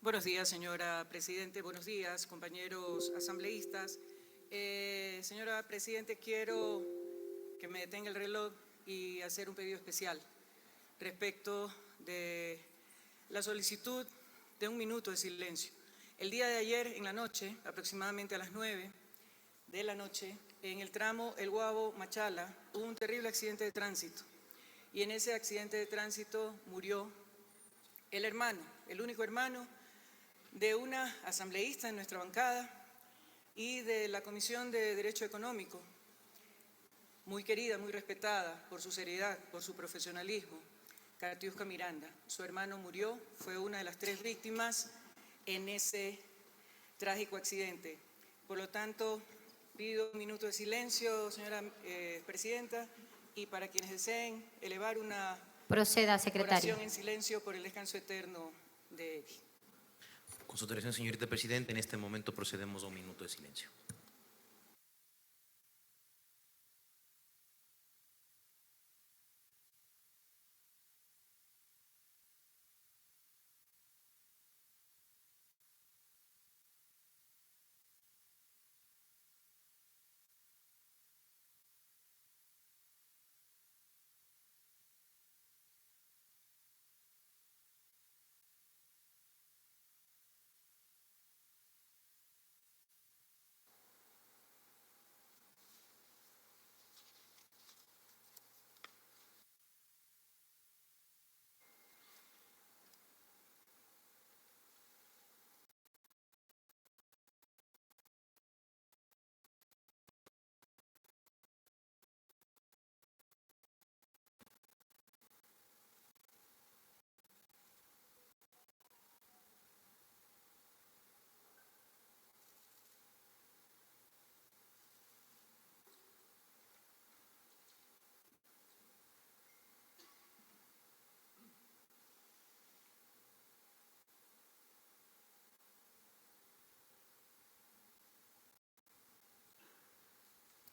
Buenos días, señora Presidente. Buenos días, compañeros asambleístas. Señora Presidente, quiero que me detenga el reloj y hacer un pedido especial respecto de la solicitud de 1 minuto de silencio. El día de ayer, en la noche, aproximadamente a las 9 de la noche, en el tramo El Guabo-Machala, hubo un terrible accidente de tránsito. Y en ese accidente de tránsito murió el hermano, el único hermano de una asambleísta en nuestra bancada y de la Comisión de Derecho Económico, muy querida, muy respetada por su seriedad, por su profesionalismo, Katiuska Miranda. Su hermano murió, fue una de las 3 víctimas en ese trágico accidente. Por lo tanto, pido 1 minuto de silencio, señora Presidenta, y para quienes deseen elevar una Proceda, secretario. oración en silencio por el descanso eterno de Eddie. Con su autorización, señorita Presidenta, en este momento procedemos a 1 minuto de silencio.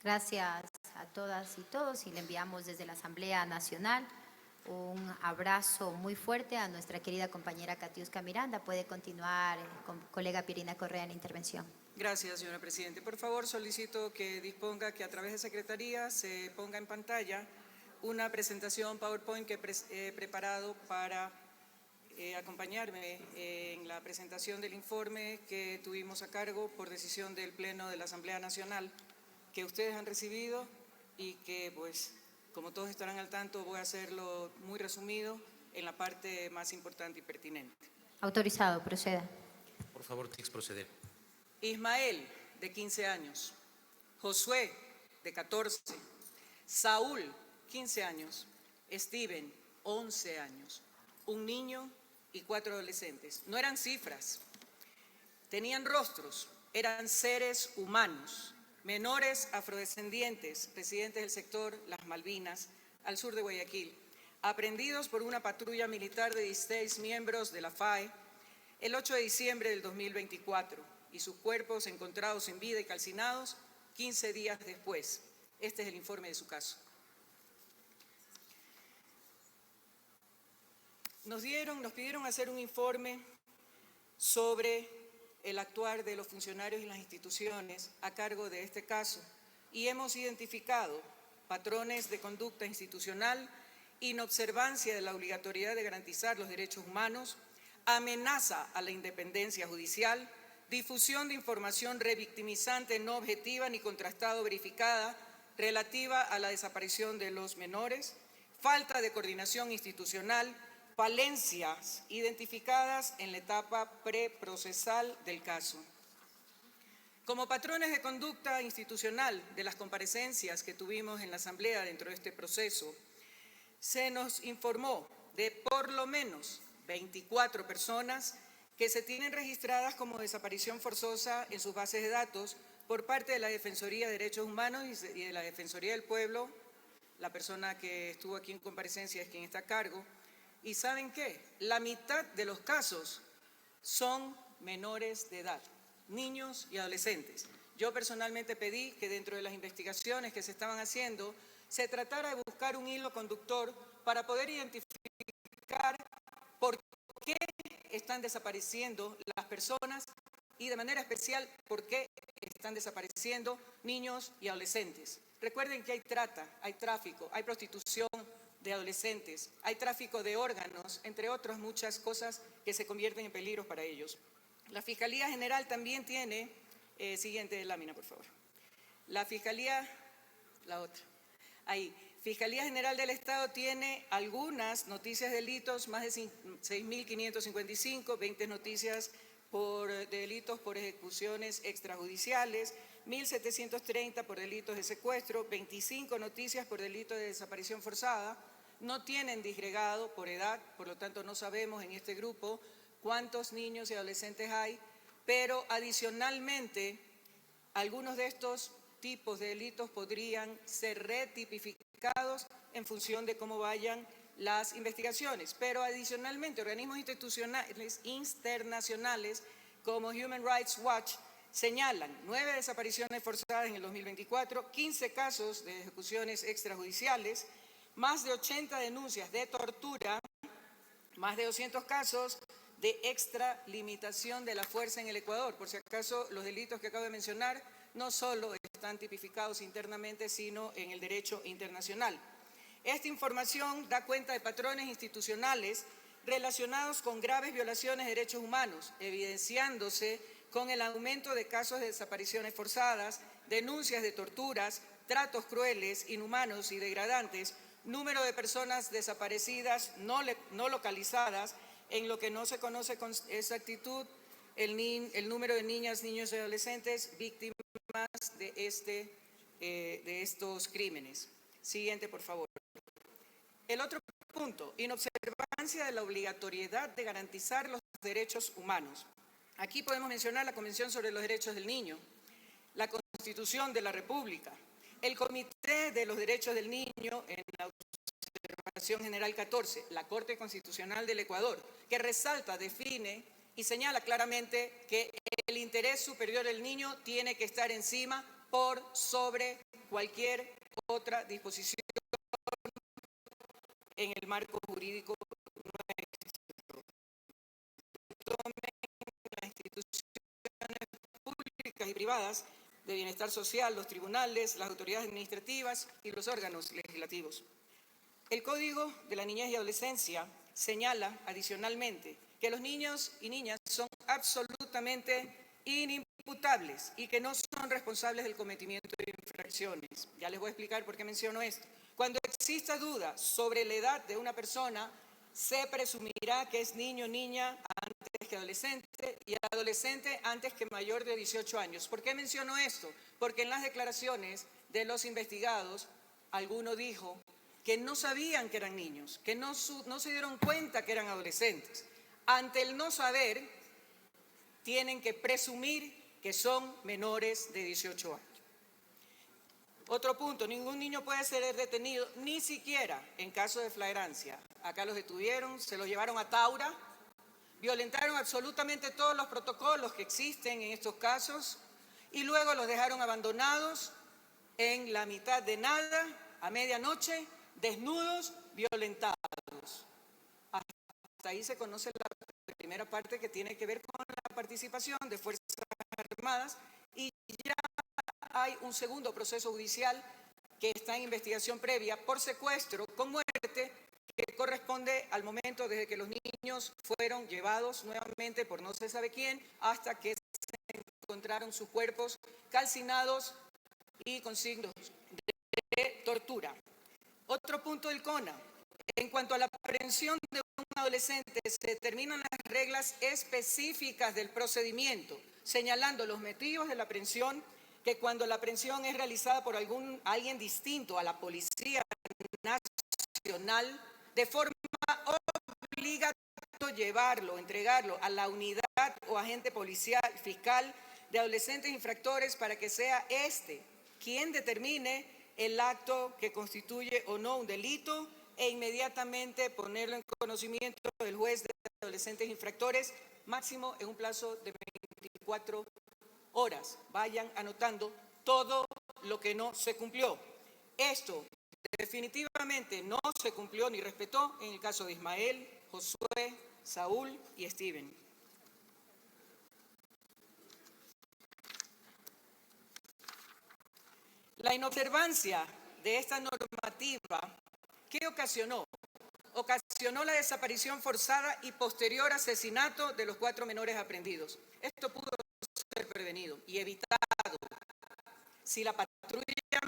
Gracias a todas y todos y le enviamos desde la Asamblea Nacional un abrazo muy fuerte a nuestra querida compañera Katiuska Miranda. Puede continuar con colega Pirina Correa en la intervención. Gracias, señora Presidente. Por favor, solicito que disponga que a través de Secretaría se ponga en pantalla una presentación PowerPoint que he preparado para acompañarme en la presentación del informe que tuvimos a cargo por decisión del Pleno de la Asamblea Nacional, que ustedes han recibido y que, pues, como todos estarán al tanto, voy a hacerlo muy resumido en la parte más importante y pertinente. Autorizado, proceda. Por favor, TICS, proceder. Ismael, de 15 años. Josué, de 14. Saúl, 15 años. Steven, 11 años. Un niño y 4 adolescentes. No eran cifras, tenían rostros, eran seres humanos, menores afrodescendientes, residentes del sector Las Malvinas, al sur de Guayaquil, aprehendidos por una patrulla militar de 16 miembros de la FAE el 8 de diciembre del 2024 y sus cuerpos encontrados sin vida y calcinados 15 días después. Este es el informe de su caso. Nos pidieron hacer un informe sobre el actuar de los funcionarios y las instituciones a cargo de este caso y hemos identificado patrones de conducta institucional, inobservancia de la obligatoriedad de garantizar los derechos humanos, amenaza a la independencia judicial, difusión de información revictimizante no objetiva ni contrastada o verificada relativa a la desaparición de los menores, falta de coordinación institucional, falencias identificadas en la etapa preprocesal del caso. Como patrones de conducta institucional de las comparecencias que tuvimos en la Asamblea dentro de este proceso, se nos informó de por lo menos 24 personas que se tienen registradas como desaparición forzosa en sus bases de datos por parte de la Defensoría de Derechos Humanos y de la Defensoría del Pueblo. La persona que estuvo aquí en comparecencia es quien está a cargo. ¿Y saben qué? La mitad de los casos son menores de edad, niños y adolescentes. Yo personalmente pedí que dentro de las investigaciones que se estaban haciendo se tratara de buscar un hilo conductor para poder identificar por qué están desapareciendo las personas y de manera especial por qué están desapareciendo niños y adolescentes. Recuerden que hay trata, hay tráfico, hay prostitución de adolescentes, hay tráfico de órganos, entre otras muchas cosas que se convierten en peligros para ellos. La Fiscalía General también tiene, siguiente lámina por favor, la Fiscalía, la otra, ahí, Fiscalía General del Estado tiene algunas noticias de delitos, más de 6.555, 20 noticias por delitos por ejecuciones extrajudiciales, 1.730 por delitos de secuestro, 25 noticias por delitos de desaparición forzada. No tienen disgregado por edad, por lo tanto no sabemos en este grupo cuántos niños y adolescentes hay, pero adicionalmente algunos de estos tipos de delitos podrían ser retipificados en función de cómo vayan las investigaciones, pero adicionalmente organismos institucionales internacionales como Human Rights Watch señalan 9 desapariciones forzadas en el 2024, 15 casos de ejecuciones extrajudiciales, más de 80 denuncias de tortura, más de 200 casos de extralimitación de la fuerza en el Ecuador. Por si acaso, los delitos que acabo de mencionar no solo están tipificados internamente, sino en el derecho internacional. Esta información da cuenta de patrones institucionales relacionados con graves violaciones de derechos humanos, evidenciándose con el aumento de casos de desapariciones forzadas, denuncias de torturas, tratos crueles, inhumanos y degradantes, número de personas desaparecidas no localizadas, en lo que no se conoce con exactitud el número de niñas, niños y adolescentes víctimas de estos crímenes. Siguiente, por favor. El otro punto, inobservancia de la obligatoriedad de garantizar los derechos humanos. Aquí podemos mencionar la Convención sobre los Derechos del Niño, la Constitución de la República, el Comité de los Derechos del Niño en la Observación General 14, la Corte Constitucional del Ecuador, que resalta, define y señala claramente que el interés superior del niño tiene que estar encima por sobre cualquier otra disposición en el marco jurídico nuestro. Tomen las instituciones públicas y privadas de bienestar social, los tribunales, las autoridades administrativas y los órganos legislativos. El Código de la Niñez y Adolescencia señala adicionalmente que los niños y niñas son absolutamente inimputables y que no son responsables del cometimiento de infracciones. Ya les voy a explicar por qué menciono esto. Cuando exista duda sobre la edad de una persona, se presumirá que es niño o niña antes que adolescente y adolescente antes que mayor de 18 años. ¿Por qué menciono esto? Porque en las declaraciones de los investigados, alguno dijo que no sabían que eran niños, que no se dieron cuenta que eran adolescentes. Ante el no saber, tienen que presumir que son menores de 18 años. Otro punto, ningún niño puede ser detenido, ni siquiera en caso de flagrancia. Acá los detuvieron, se los llevaron a Taura, violentaron absolutamente todos los protocolos que existen en estos casos y luego los dejaron abandonados en la mitad de nada, a medianoche, desnudos, violentados. Hasta ahí se conoce la primera parte que tiene que ver con la participación de Fuerzas Armadas y ya hay un segundo proceso judicial que está en investigación previa por secuestro con muerte que corresponde al momento desde que los niños fueron llevados nuevamente por no se sabe quién hasta que se encontraron sus cuerpos calcinados y con signos de tortura. Otro punto del CONA. En cuanto a la aprehensión de un adolescente, se determinan las reglas específicas del procedimiento, señalando los motivos de la aprehensión, que cuando la aprehensión es realizada por alguien distinto a la Policía Nacional, de forma obligatoria llevarlo, entregarlo a la unidad o agente policial, fiscal de adolescentes infractores para que sea este quien determine el acto que constituye o no un delito e inmediatamente ponerlo en conocimiento del juez de adolescentes infractores, máximo en un plazo de 24 horas. Vayan anotando todo lo que no se cumplió. Esto definitivamente no se cumplió ni respetó en el caso de Ismael, Josué, Saúl y Steven. La inobservancia de esta normativa, ¿qué ocasionó? Ocasionó la desaparición forzada y posterior asesinato de los 4 menores aprehendidos. Esto pudo ser prevenido y evitado si la patrulla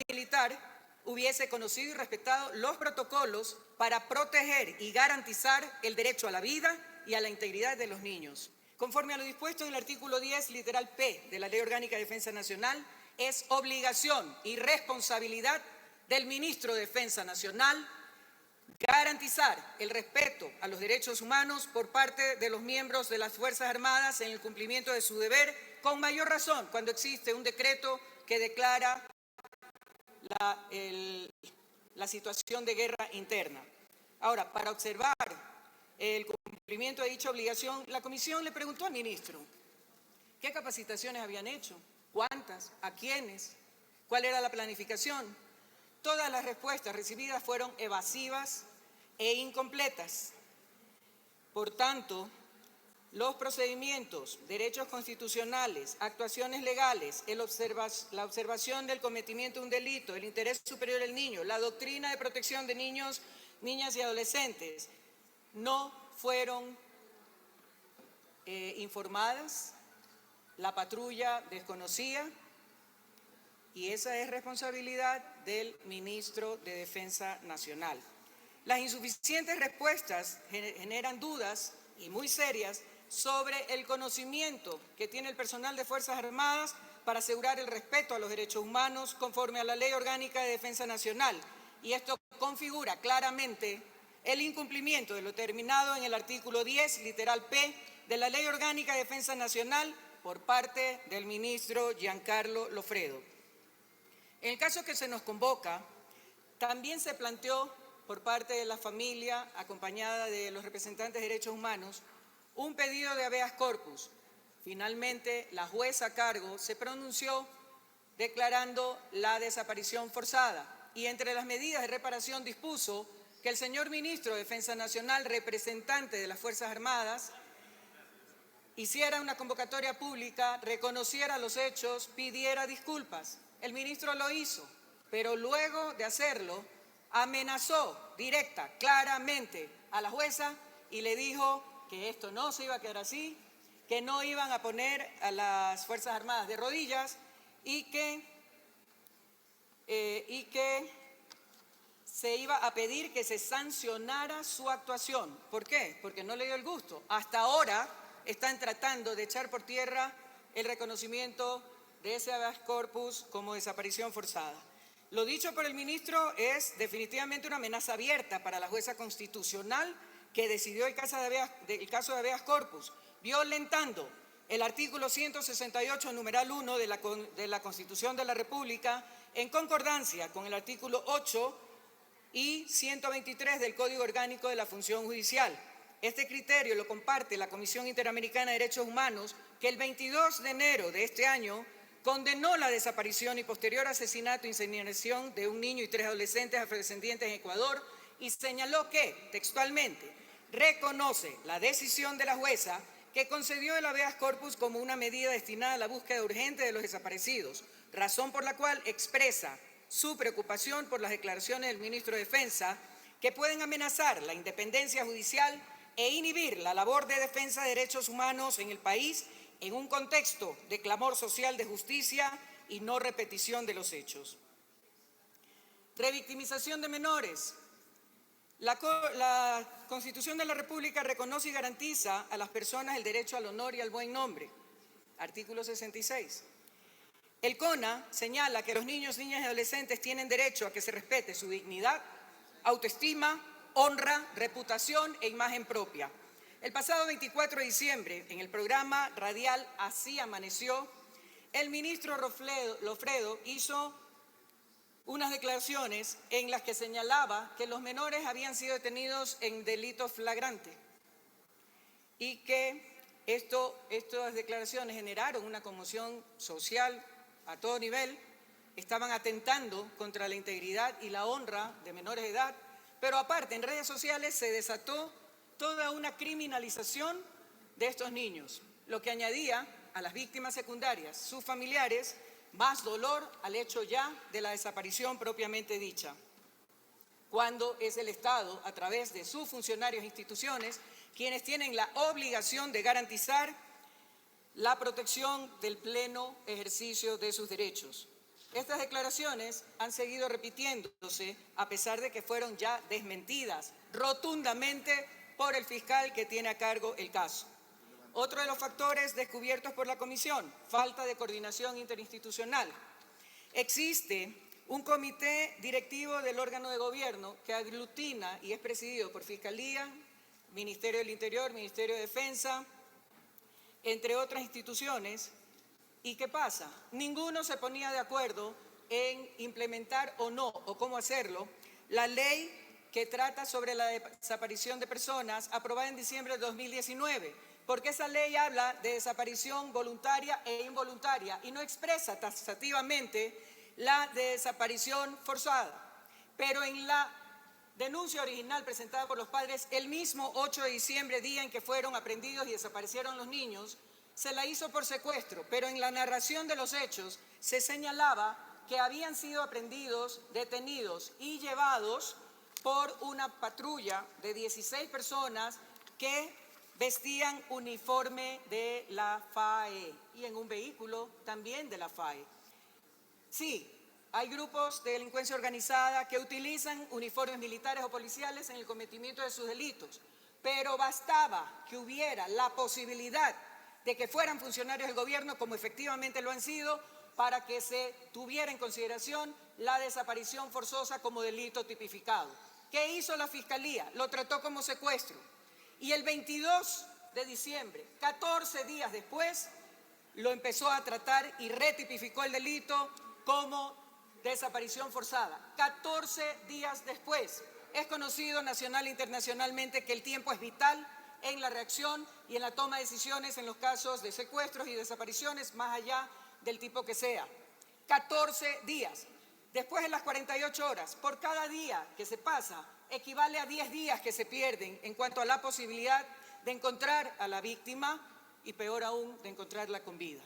militar hubiese conocido y respetado los protocolos para proteger y garantizar el derecho a la vida y a la integridad de los niños. Conforme a lo dispuesto en el artículo 10, literal P de la Ley Orgánica de Defensa Nacional, es obligación y responsabilidad del Ministro de Defensa Nacional garantizar el respeto a los derechos humanos por parte de los miembros de las Fuerzas Armadas en el cumplimiento de su deber, con mayor razón cuando existe un decreto que declara la situación de guerra interna. Ahora, para observar el cumplimiento de dicha obligación, la comisión le preguntó al ministro qué capacitaciones habían hecho, cuántas, a quiénes, cuál era la planificación. Todas las respuestas recibidas fueron evasivas e incompletas. Por tanto, los procedimientos, derechos constitucionales, actuaciones legales, la observación del cometimiento de un delito, el interés superior del niño, la doctrina de protección de niños, niñas y adolescentes, no fueron informadas, la patrulla desconocía, y esa es responsabilidad del Ministro de Defensa Nacional. Las insuficientes respuestas generan dudas y muy serias sobre el conocimiento que tiene el personal de Fuerzas Armadas para asegurar el respeto a los derechos humanos conforme a la Ley Orgánica de Defensa Nacional. Y esto configura claramente el incumplimiento de lo determinado en el artículo 10, literal P, de la Ley Orgánica de Defensa Nacional por parte del ministro Giancarlo Lofredo. En el caso que se nos convoca, también se planteó por parte de la familia, acompañada de los representantes de derechos humanos, un pedido de habeas corpus. Finalmente, la jueza a cargo se pronunció declarando la desaparición forzada y entre las medidas de reparación dispuso que el señor ministro de Defensa Nacional, representante de las Fuerzas Armadas, hiciera una convocatoria pública, reconociera los hechos, pidiera disculpas. El ministro lo hizo, pero luego de hacerlo, amenazó directa, claramente a la jueza y le dijo que esto no se iba a quedar así, que no iban a poner a las Fuerzas Armadas de rodillas y que se iba a pedir que se sancionara su actuación. ¿Por qué? Porque no le dio el gusto. Hasta ahora están tratando de echar por tierra el reconocimiento de ese habeas corpus como desaparición forzada. Lo dicho por el ministro es definitivamente una amenaza abierta para la jueza constitucional que decidió el caso de habeas corpus, violentando el artículo 168, numeral 1 de la Constitución de la República, en concordancia con el artículo 8 y 123 del Código Orgánico de la Función Judicial. Este criterio lo comparte la Comisión Interamericana de Derechos Humanos, que el 22 de enero de este año condenó la desaparición y posterior asesinato e incineración de un niño y 3 adolescentes afrodescendientes en Ecuador y señaló que, textualmente, reconoce la decisión de la jueza que concedió el habeas corpus como una medida destinada a la búsqueda urgente de los desaparecidos, razón por la cual expresa su preocupación por las declaraciones del ministro de Defensa que pueden amenazar la independencia judicial e inhibir la labor de defensa de derechos humanos en el país en un contexto de clamor social de justicia y no repetición de los hechos. Revictimización de menores. La Constitución de la República reconoce y garantiza a las personas el derecho al honor y al buen nombre. Artículo 66. El CONA señala que los niños, niñas y adolescentes tienen derecho a que se respete su dignidad, autoestima, honra, reputación e imagen propia. El pasado 24 de diciembre, en el programa radial Así Amaneció, el ministro Lofredo hizo unas declaraciones en las que señalaba que los menores habían sido detenidos en delito flagrante y que estas declaraciones generaron una conmoción social a todo nivel, estaban atentando contra la integridad y la honra de menores de edad, pero aparte en redes sociales se desató toda una criminalización de estos niños, lo que añadía a las víctimas secundarias, sus familiares, más dolor al hecho ya de la desaparición propiamente dicha, cuando es el Estado, a través de sus funcionarios e instituciones, quienes tienen la obligación de garantizar la protección del pleno ejercicio de sus derechos. Estas declaraciones han seguido repitiéndose a pesar de que fueron ya desmentidas rotundamente por el fiscal que tiene a cargo el caso. Otro de los factores descubiertos por la comisión, falta de coordinación interinstitucional. Existe un comité directivo del órgano de gobierno que aglutina y es presidido por Fiscalía, Ministerio del Interior, Ministerio de Defensa, entre otras instituciones. ¿Y qué pasa? Ninguno se ponía de acuerdo en implementar o no, o cómo hacerlo, la ley que trata sobre la desaparición de personas aprobada en diciembre de 2019, porque esa ley habla de desaparición voluntaria e involuntaria y no expresa taxativamente la de desaparición forzada. Pero en la denuncia original presentada por los padres el mismo 8 de diciembre, día en que fueron aprehendidos y desaparecieron los niños, se la hizo por secuestro, pero en la narración de los hechos se señalaba que habían sido aprehendidos, detenidos y llevados por una patrulla de 16 personas que vestían uniforme de la FAE y en un vehículo también de la FAE. Sí, hay grupos de delincuencia organizada que utilizan uniformes militares o policiales en el cometimiento de sus delitos, pero bastaba que hubiera la posibilidad de que fueran funcionarios del gobierno, como efectivamente lo han sido, para que se tuviera en consideración la desaparición forzosa como delito tipificado. ¿Qué hizo la Fiscalía? Lo trató como secuestro. Y el 22 de diciembre, 14 días después, lo empezó a tratar y retipificó el delito como desaparición forzada. 14 días después. Es conocido nacional e internacionalmente que el tiempo es vital en la reacción y en la toma de decisiones en los casos de secuestros y desapariciones, más allá del tipo que sea. 14 días. Después de las 48 horas, por cada día que se pasa, equivale a 10 días que se pierden en cuanto a la posibilidad de encontrar a la víctima y, peor aún, de encontrarla con vida.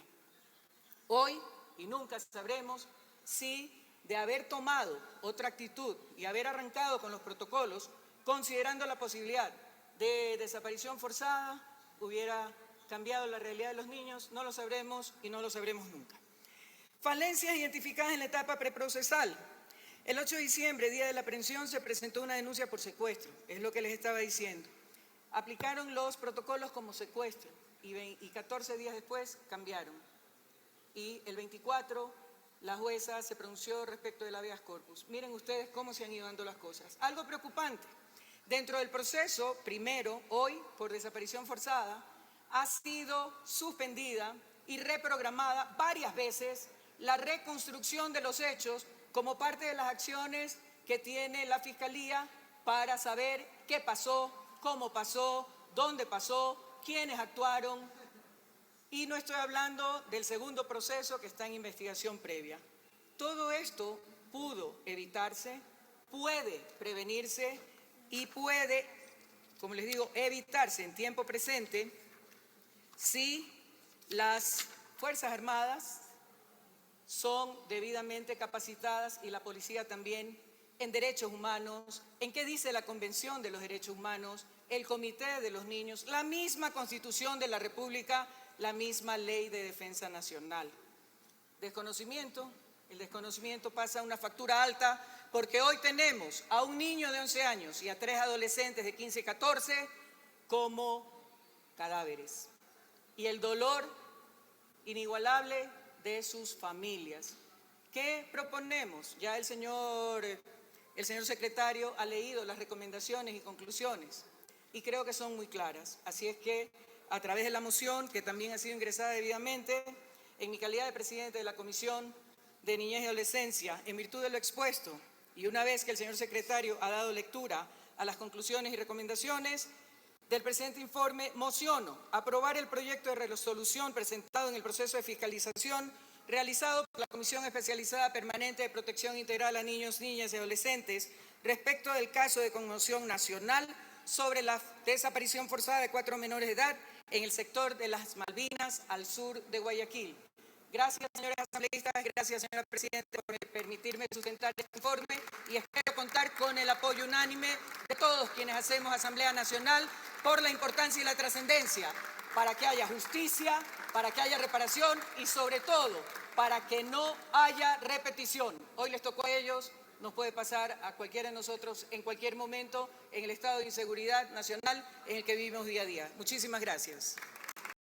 Hoy, y nunca sabremos si de haber tomado otra actitud y haber arrancado con los protocolos, considerando la posibilidad de desaparición forzada, hubiera cambiado la realidad de los niños, no lo sabremos y no lo sabremos nunca. Falencias identificadas en la etapa preprocesal. El 8 de diciembre, día de la aprehensión, se presentó una denuncia por secuestro, es lo que les estaba diciendo. Aplicaron los protocolos como secuestro y 14 días después cambiaron. Y el 24, la jueza se pronunció respecto del habeas corpus. Miren ustedes cómo se han ido dando las cosas. Algo preocupante. Dentro del proceso, primero, hoy, por desaparición forzada, ha sido suspendida y reprogramada varias veces la reconstrucción de los hechos como parte de las acciones que tiene la Fiscalía para saber qué pasó, cómo pasó, dónde pasó, quiénes actuaron. Y no estoy hablando del segundo proceso que está en investigación previa. Todo esto pudo evitarse, puede prevenirse y puede, como les digo, evitarse en tiempo presente si las Fuerzas Armadas son debidamente capacitadas y la policía también en derechos humanos, en qué dice la Convención de los Derechos Humanos, el Comité de los Niños, la misma Constitución de la República, la misma Ley de Defensa Nacional. Desconocimiento, el desconocimiento pasa una factura alta porque hoy tenemos a un niño de 11 años y a 3 adolescentes de 15 y 14 como cadáveres. Y el dolor inigualable de sus familias. ¿Qué proponemos? Ya el señor secretario ha leído las recomendaciones y conclusiones y creo que son muy claras. Así es que a través de la moción, que también ha sido ingresada debidamente, en mi calidad de presidente de la Comisión de Niñez y Adolescencia, en virtud de lo expuesto, y una vez que el señor secretario ha dado lectura a las conclusiones y recomendaciones del presente informe, mociono aprobar el proyecto de resolución presentado en el proceso de fiscalización realizado por la Comisión Especializada Permanente de Protección Integral a Niños, Niñas y Adolescentes respecto del caso de conmoción nacional sobre la desaparición forzada de 4 menores de edad en el sector de las Malvinas al sur de Guayaquil. Gracias, señores asambleístas, gracias, señora Presidenta, por permitirme sustentar este informe y espero contar con el apoyo unánime de todos quienes hacemos Asamblea Nacional por la importancia y la trascendencia, para que haya justicia, para que haya reparación y sobre todo para que no haya repetición. Hoy les tocó a ellos, nos puede pasar a cualquiera de nosotros en cualquier momento en el estado de inseguridad nacional en el que vivimos día a día. Muchísimas gracias.